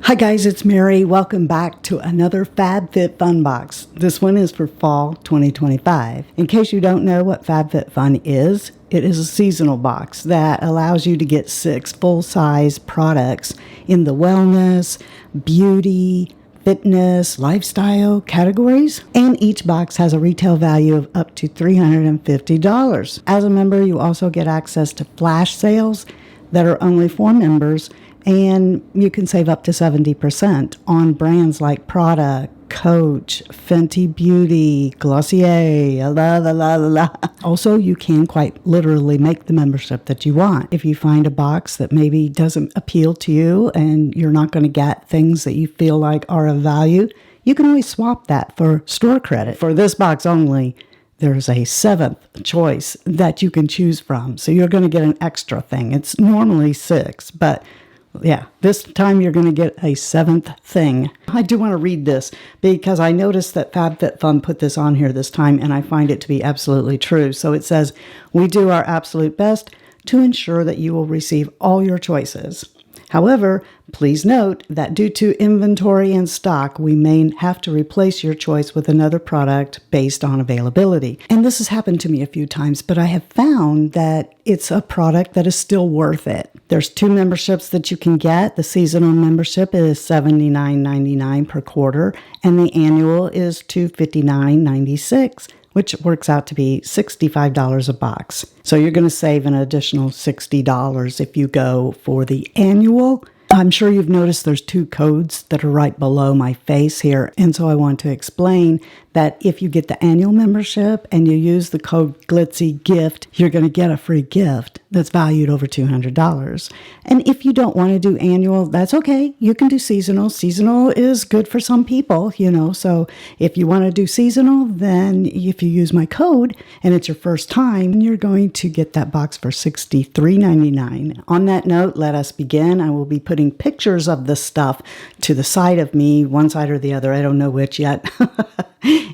Hi guys, it's Mary. Welcome back to another FabFitFun box. This one is for fall 2025. In case you don't know what FabFitFun is, it is a seasonal box that allows you to get 6 full-size products in the wellness, beauty, fitness, lifestyle categories, and each box has a retail value of up to $350. As a member, you also get access to flash sales that are only for members, and you can save up to 70% on brands like Prada, Coach, Fenty Beauty, Glossier, la la la la la. Also, you can quite literally make the membership that you want. If you find a box that maybe doesn't appeal to you and you're not going to get things that you feel like are of value, you can always swap that for store credit. For this box only, there's a 7th choice that you can choose from. So you're going to get an extra thing. It's normally 6, but yeah, this time you're going to get a 7th thing. I do want to read this because I noticed that FabFitFun put this on here this time, and I find it to be absolutely true. So it says, "We do our absolute best to ensure that you will receive all your choices. However, please note that due to inventory and stock, we may have to replace your choice with another product based on availability." And this has happened to me a few times, but I have found that it's a product that is still worth it. There's 2 memberships that you can get. The seasonal membership is $79.99 per quarter, and the annual is $259.96. which works out to be $65 a box. So you're going to save an additional $60 if you go for the annual. I'm sure you've noticed there's 2 codes that are right below my face here. And so I want to explain that if you get the annual membership and you use the code GLITZYGIFT, you're going to get a free gift that's valued over $200. And if you don't want to do annual, that's okay. You can do seasonal. Seasonal is good for some people, So if you want to do seasonal, then if you use my code and it's your first time, you're going to get that box for $63.99. On that note, let us begin. I will be putting pictures of this stuff to the side of me, one side or the other. I don't know which yet.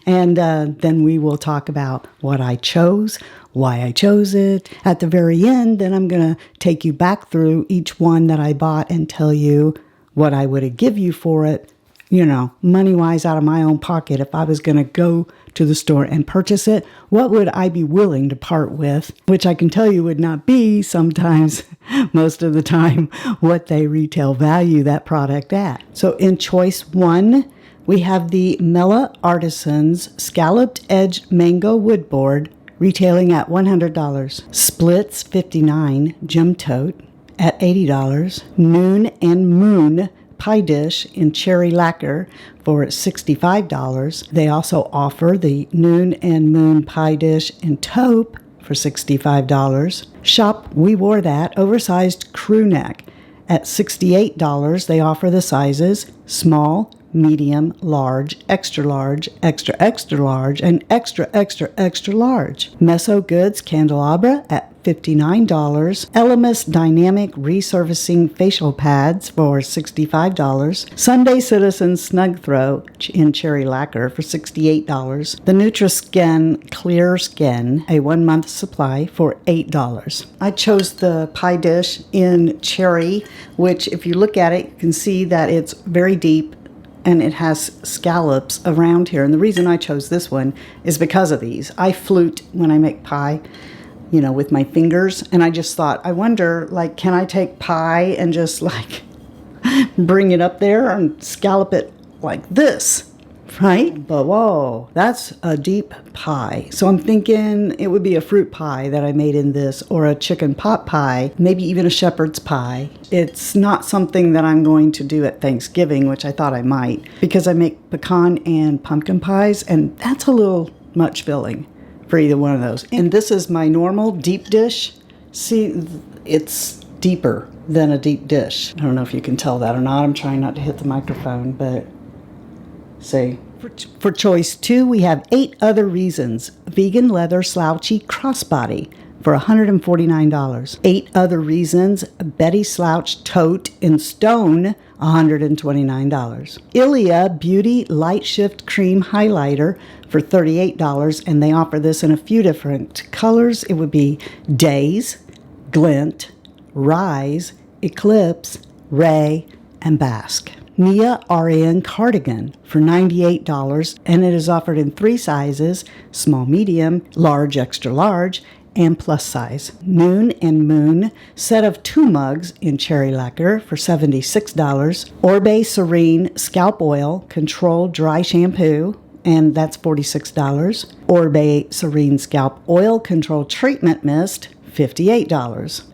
And then we will talk about what I chose, why I chose it. At the very end, then I'm going to take you back through each one that I bought and tell you what I would give you for it, money-wise out of my own pocket. If I was going to go to the store and purchase it, what would I be willing to part with? Which I can tell you would not be sometimes, most of the time, what they retail value that product at. So in choice 1, we have the Mela Artisans Scalloped Edge Mango Wood Board, retailing at $100. Splits $59, Gem Tote at $80. Noon and Moon Pie Dish in Cherry Lacquer for $65. They also offer the Noon and Moon Pie Dish in Taupe for $65. Shop We Wore That Oversized Crew Neck at $68. They offer the sizes small, medium, large, extra large, extra large, and extra large. Meso Goods Candelabra at $59. Elemis Dynamic Resurfacing Facial Pads for $65. Sunday Citizen Snug Throw in Cherry Lacquer for $68. The Nutriskin Clear Skin, a 1-month supply for $8. I chose the pie dish in cherry, which if you look at it, you can see that it's very deep and it has scallops around here. And the reason I chose this one is because of these. I flute when I make pie, with my fingers. And I just thought, I wonder, can I take pie and just bring it up there and scallop it like this, right? But whoa, that's a deep pie. So I'm thinking it would be a fruit pie that I made in this, or a chicken pot pie, maybe even a shepherd's pie. It's not something that I'm going to do at Thanksgiving, which I thought I might, because I make pecan and pumpkin pies, and that's a little much filling for either one of those. And this is my normal deep dish. See, it's deeper than a deep dish. I don't know if you can tell that or not. I'm trying not to hit the microphone, but see. For choice 2, we have 8 Other Reasons Vegan Leather Slouchy Crossbody for $149. 8 Other Reasons Betty Slouch Tote in Stone, $129. Ilia Beauty Light Shift Cream Highlighter for $38, and they offer this in a few different colors. It would be Days, Glint, Rise, Eclipse, Ray, and Bask. Nia RN cardigan for $98, and it is offered in 3 sizes: small, medium, large, extra large, and plus size. Noon and Moon set of 2 mugs in cherry lacquer for $76. Orbe Serene scalp oil control dry shampoo, and that's $46. Orbe Serene scalp oil control treatment mist, $58.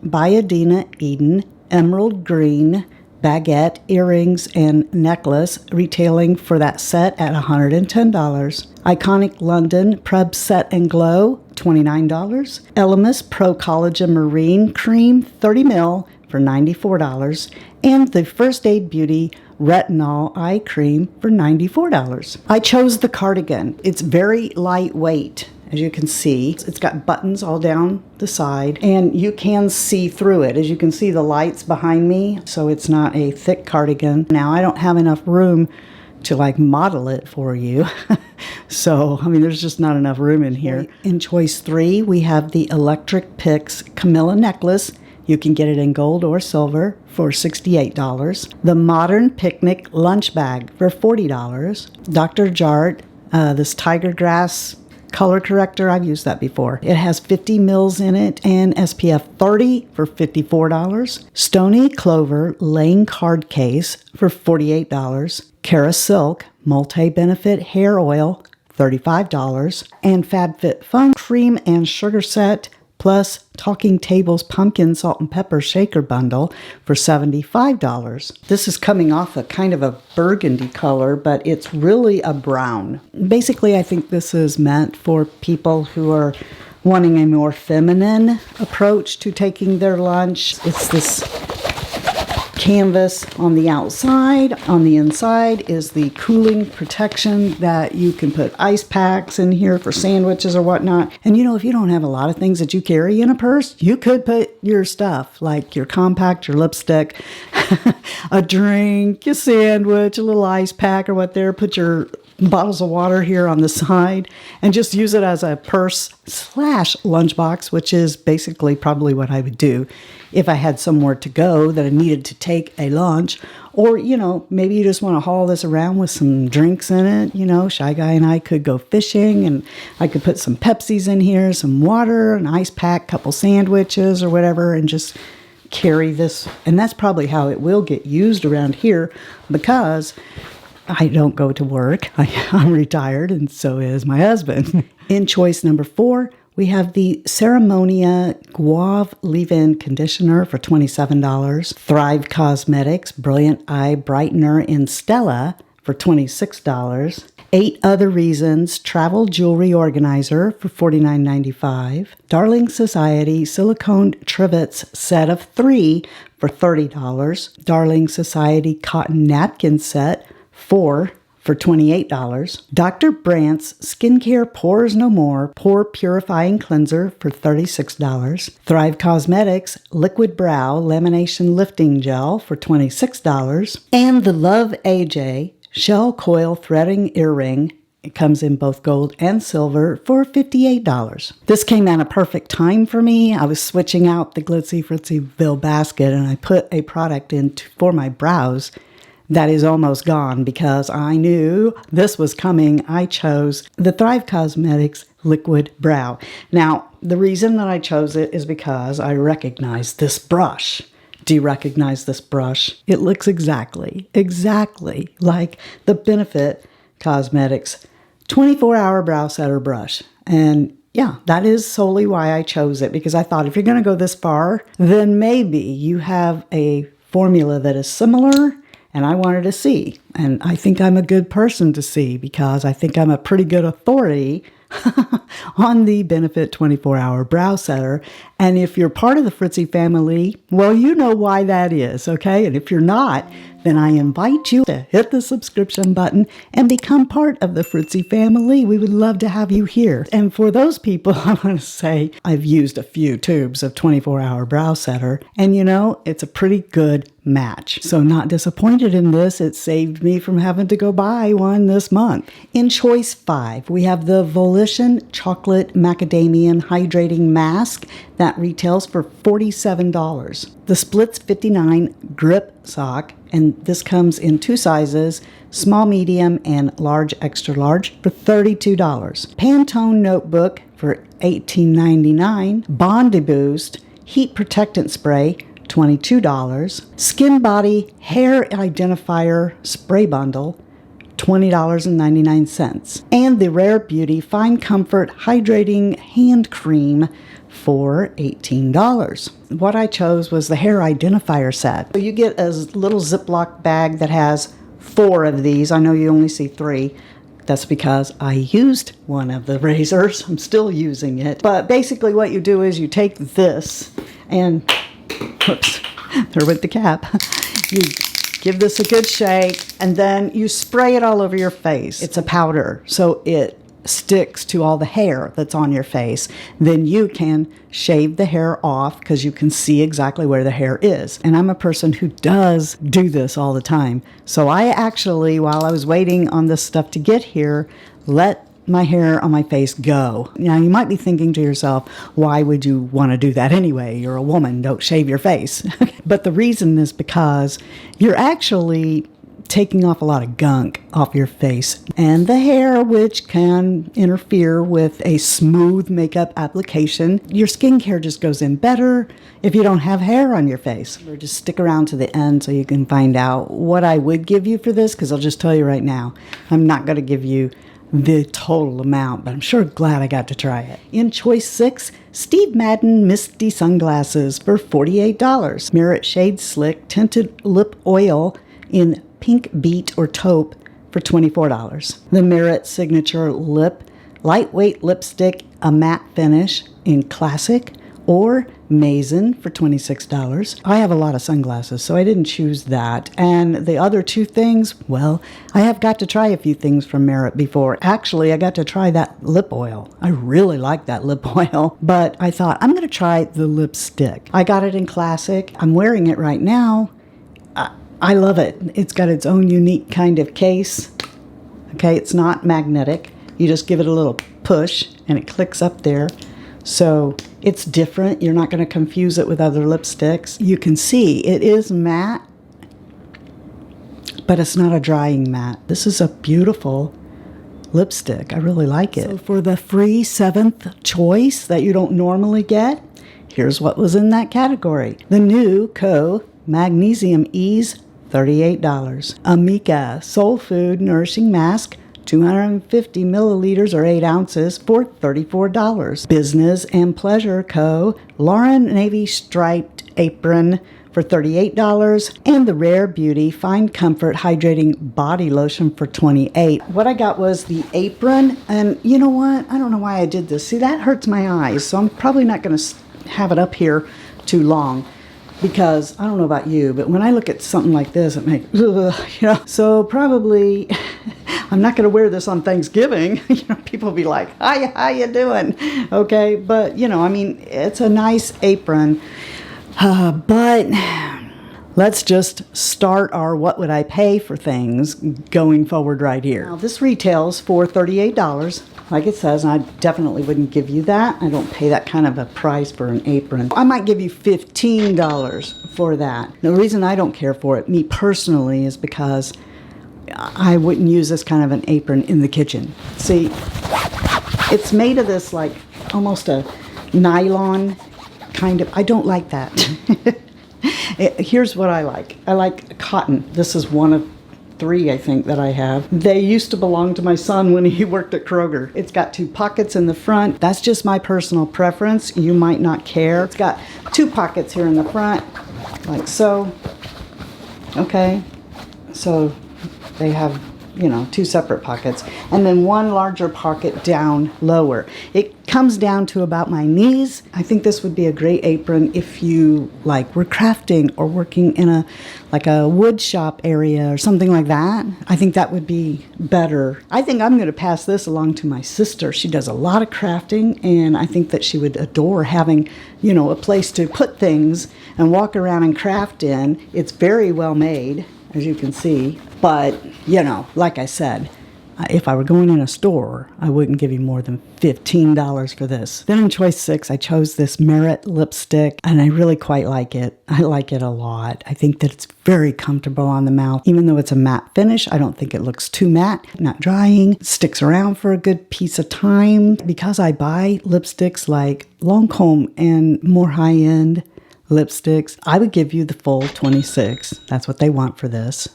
Biodina Eden emerald green baguette earrings and necklace, retailing for that set at $110. Iconic London Prep Set and Glow, $29. Elemis Pro Collagen Marine Cream 30 ml for $94. And the First Aid Beauty Retinol Eye Cream for $94. I chose the cardigan. It's very lightweight. As you can see, it's got buttons all down the side, and you can see through it. As you can see, the lights behind me, so it's not a thick cardigan. Now, I don't have enough room to like model it for you. So, I mean, there's just not enough room in here. In choice 3, we have the Electric Pix Camilla necklace. You can get it in gold or silver for $68. The Modern Picnic lunch bag for $40. Dr. Jart, this tiger grass color corrector, I've used that before. It has 50 mils in it and SPF 30 for $54. Stony Clover Lane card case for $48. Cara Silk multi-benefit hair oil, $35. And FabFitFun cream and sugar set plus Talking Tables pumpkin salt and pepper shaker bundle for $75. This is coming off a kind of a burgundy color, but it's really a brown. Basically, I think this is meant for people who are wanting a more feminine approach to taking their lunch. It's this canvas on the outside. On the inside is the cooling protection that you can put ice packs in here for sandwiches or whatnot. And you know, if you don't have a lot of things that you carry in a purse, you could put your stuff like your compact, your lipstick, a drink, a sandwich, a little ice pack or what there. Put your bottles of water here on the side and just use it as a purse / lunchbox, which is basically probably what I would do if I had somewhere to go that I needed to take a lunch. Or, you know, maybe you just want to haul this around with some drinks in it. You know, Shy Guy and I could go fishing and I could put some Pepsis in here, some water, an ice pack, couple sandwiches or whatever, and just carry this. And that's probably how it will get used around here, because I don't go to work. I'm retired, and so is my husband. In choice number 4, we have the Ceremonia Guave Leave-In Conditioner for $27. Thrive Cosmetics Brilliant Eye Brightener in Stella for $26. 8 Other Reasons Travel Jewelry Organizer for $49.95. Darling Society Silicone Trivets Set of 3 for $30. Darling Society Cotton Napkin Set 4 for $28. Dr. Brandt's Skincare Pores No More Pore Purifying Cleanser for $36. Thrive Cosmetics Liquid Brow Lamination Lifting Gel for $26. And the Love AJ Shell Coil Threading Earring. It comes in both gold and silver for $58. This came at a perfect time for me. I was switching out the Glitzy Fritzyville basket, and I put a product in for my brows that is almost gone because I knew this was coming. I chose the Thrive Cosmetics Liquid Brow. Now, the reason that I chose it is because I recognize this brush. Do you recognize this brush? It looks exactly like the Benefit Cosmetics 24-hour brow setter brush. And yeah, that is solely why I chose it, because I thought if you're going to go this far, then maybe you have a formula that is similar. And I wanted to see. And I think I'm a good person to see, because I think I'm a pretty good authority on the Benefit 24-hour brow setter. And if you're part of the Fritzy family, well, you know why that is, okay? And if you're not, then I invite you to hit the subscription button and become part of the Fritzy family. We would love to have you here. And for those people, I want to say I've used a few tubes of 24-hour brow setter, and you know, it's a pretty good match. So not disappointed in this. It saved me from having to go buy one this month. In choice 5, we have the Volition Chocolate Macadamian Hydrating Mask. That retails for $47. The Splits 59 grip sock, and this comes in 2 sizes, small, medium, and large, extra large, for $32. Pantone notebook for $18.99. Bondi Boost heat protectant spray, $22. Skin Body hair identifier spray bundle, $20.99. And the Rare Beauty Fine Comfort Hydrating Hand Cream for $18. What I chose was the hair identifier set. So you get a little Ziploc bag that has 4 of these. I know you only see 3. That's because I used one of the razors. I'm still using it. But basically what you do is you take this and, whoops, there went the cap. You give this a good shake and then you spray it all over your face. It's a powder, so it sticks to all the hair that's on your face. Then you can shave the hair off because you can see exactly where the hair is. And I'm a person who does do this all the time. So I actually, while I was waiting on this stuff to get here, let my hair on my face go. Now you might be thinking to yourself, why would you want to do that anyway? You're a woman, don't shave your face. But the reason is because you're actually taking off a lot of gunk off your face and the hair, which can interfere with a smooth makeup application. Your skincare just goes in better if you don't have hair on your face. Or just stick around to the end so you can find out what I would give you for this, because I'll just tell you right now, I'm not going to give you the total amount, but I'm sure glad I got to try it. In Choice 6, Steve Madden Misty Sunglasses for $48. Merit Shade Slick Tinted Lip Oil in Pink Beet or Taupe for $24. The Merit Signature Lip Lightweight Lipstick, a matte finish in Classic or Maison for $26. I have a lot of sunglasses, so I didn't choose that. And the other 2 things, well, I have got to try a few things from Merit before. Actually, I got to try that lip oil. I really like that lip oil, but I thought I'm going to try the lipstick. I got it in Classic. I'm wearing it right now. I love it. It's got its own unique kind of case. Okay, it's not magnetic. You just give it a little push and it clicks up there. So it's different. You're not going to confuse it with other lipsticks. You can see it is matte, but it's not a drying matte. This is a beautiful lipstick. I really like it. So for the free 7th choice that you don't normally get, here's what was in that category. The new Magnesium Ease, $38. Amika Soul Food Nourishing Mask, 250 milliliters or 8 ounces for $34. Business and Pleasure Co. Lauren Navy Striped Apron for $38. And the Rare Beauty Fine Comfort Hydrating Body Lotion for $28. What I got was the apron, and you know what? I don't know why I did this. See, that hurts my eyes, so I'm probably not going to have it up here too long. Because I don't know about you, but when I look at something like this, it makes, So probably, I'm not going to wear this on Thanksgiving. People will be like, hi, how you doing? Okay, but I mean, it's a nice apron. But let's just start our what would I pay for things going forward right here. Now, this retails for $38. Like it says, and I definitely wouldn't give you that. I don't pay that kind of a price for an apron. I might give you $15 for that. The reason I don't care for it, me personally, is because I wouldn't use this kind of an apron in the kitchen. See, it's made of this like almost a nylon kind of, I don't like that. Here's what I like. I like cotton. This is one of 3, I think, that I have. They used to belong to my son when he worked at Kroger. It's got 2 pockets in the front. That's just my personal preference. You might not care. It's got 2 pockets here in the front, like so. Okay, so they have, 2 separate pockets, and then 1 larger pocket down lower. It comes down to about my knees. I think this would be a great apron if you were crafting or working in a wood shop area or something like that. I think that would be better. I think I'm going to pass this along to my sister. She does a lot of crafting, and I think that she would adore having, a place to put things and walk around and craft in. It's very well made, as you can see. But, like I said, If I were going in a store, I wouldn't give you more than $15 for this. Then in choice 6, I chose this Merit lipstick, and I really quite like it. I like it a lot. I think that it's very comfortable on the mouth. Even though it's a matte finish, I don't think it looks too matte. Not drying. It sticks around for a good piece of time. Because I buy lipsticks like Lancome and more high-end lipsticks, I would give you the full 26. That's what they want for this.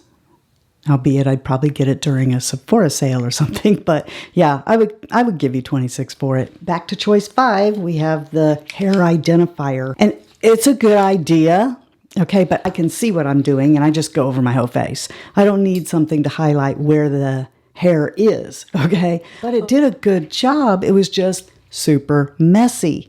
Albeit I'd probably get it during a Sephora sale or something. But yeah, I would give you 26 for it. Back to choice 5, we have the hair identifier. And it's a good idea, okay, but I can see what I'm doing and I just go over my whole face. I don't need something to highlight where the hair is, okay? But it did a good job. It was just super messy.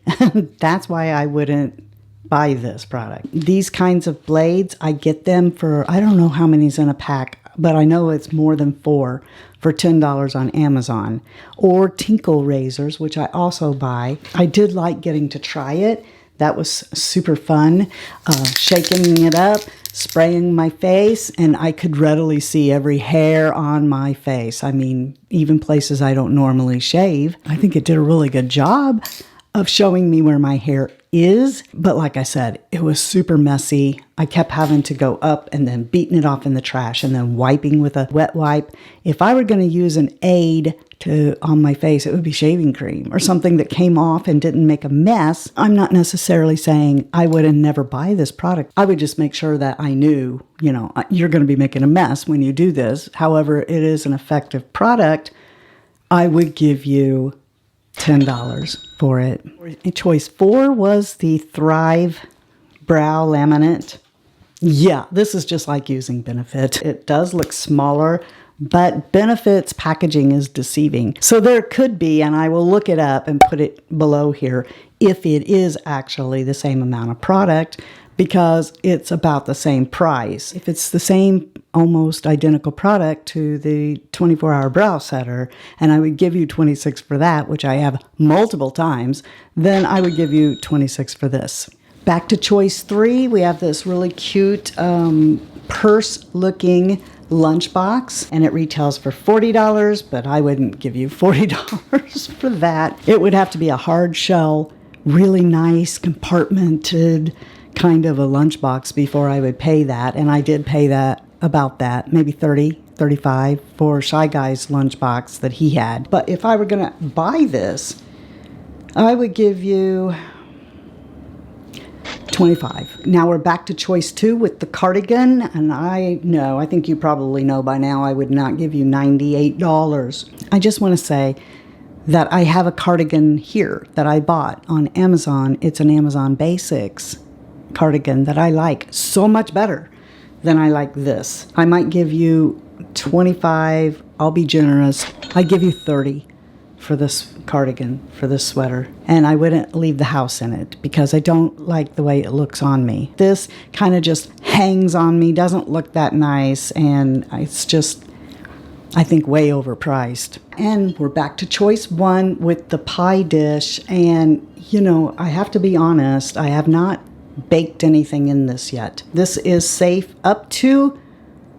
That's why I wouldn't buy this product. These kinds of blades, I get them for, I don't know how many's in a pack, but I know it's more than 4 for $10 on Amazon. Or Tinkle razors, which I also buy. I did like getting to try it. That was super fun. Shaking it up, spraying my face, and I could readily see every hair on my face. I mean, even places I don't normally shave. I think it did a really good job of showing me where my hair is. But like I said, it was super messy. I kept having to go up and then beating it off in the trash and then wiping with a wet wipe. If I were going to use an aid on my face, it would be shaving cream or something that came off and didn't make a mess. I'm not necessarily saying I would never buy this product. I would just make sure that I knew, you're going to be making a mess when you do this. However, it is an effective product. I would give you $10 for it. Choice 4 was the Thrive Brow Laminate. Yeah, this is just like using Benefit. It does look smaller, but Benefit's packaging is deceiving. So there could be, and I will look it up and put it below here, if it is actually the same amount of product, because it's about the same price. If it's the same almost identical product to the 24-hour brow setter, and I would give you 26 for that, which I have multiple times, then I would give you 26 for this. Back to choice 3, we have this really cute purse-looking lunchbox, and it retails for $40, but I wouldn't give you $40 for that. It would have to be a hard shell, really nice, compartmented kind of a lunchbox before I would pay that, and I did pay that, about that, maybe $30, $35 for Shy Guy's lunchbox that he had. But if I were going to buy this, I would give you $25. Now we're back to choice 2 with the cardigan, and I think you probably know by now I would not give you $98. I just want to say that I have a cardigan here that I bought on Amazon. It's an Amazon Basics cardigan that I like so much better than I like this. I might give you 25. I'll be generous. I give you 30 for this cardigan, for this sweater. And I wouldn't leave the house in it because I don't like the way it looks on me. This kind of just hangs on me, doesn't look that nice, and it's just, I think, way overpriced. And we're back to choice 1 with the pie dish. And, I have to be honest, I have not baked anything in this yet. This is safe up to,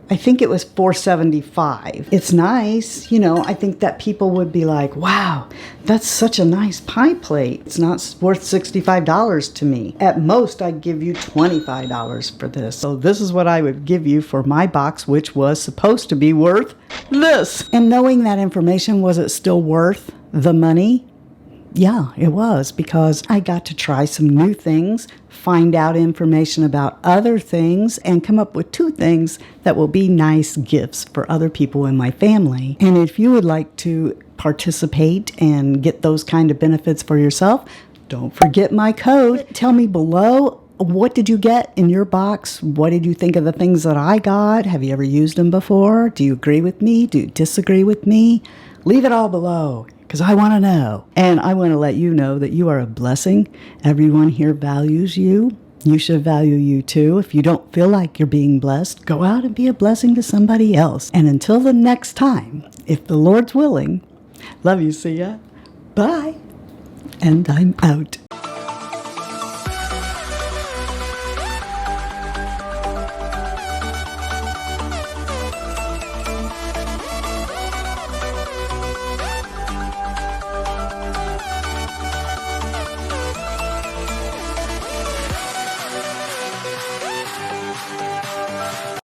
I think it was $4.75. It's nice. I think that people would be like, wow, that's such a nice pie plate. It's not worth $65 to me. At most, I'd give you $25 for this. So this is what I would give you for my box, which was supposed to be worth this. And knowing that information, was it still worth the money? Yeah, it was, because I got to try some new things, find out information about other things, and come up with 2 things that will be nice gifts for other people in my family. And if you would like to participate and get those kind of benefits for yourself, don't forget my code. Tell me below, what did you get in your box? What did you think of the things that I got? Have you ever used them before? Do you agree with me? Do you disagree with me? Leave it all below, because I want to know. And I want to let you know that you are a blessing. Everyone here values you. You should value you too. If you don't feel like you're being blessed, go out and be a blessing to somebody else. And until the next time, if the Lord's willing, love you, see ya. Bye. And I'm out.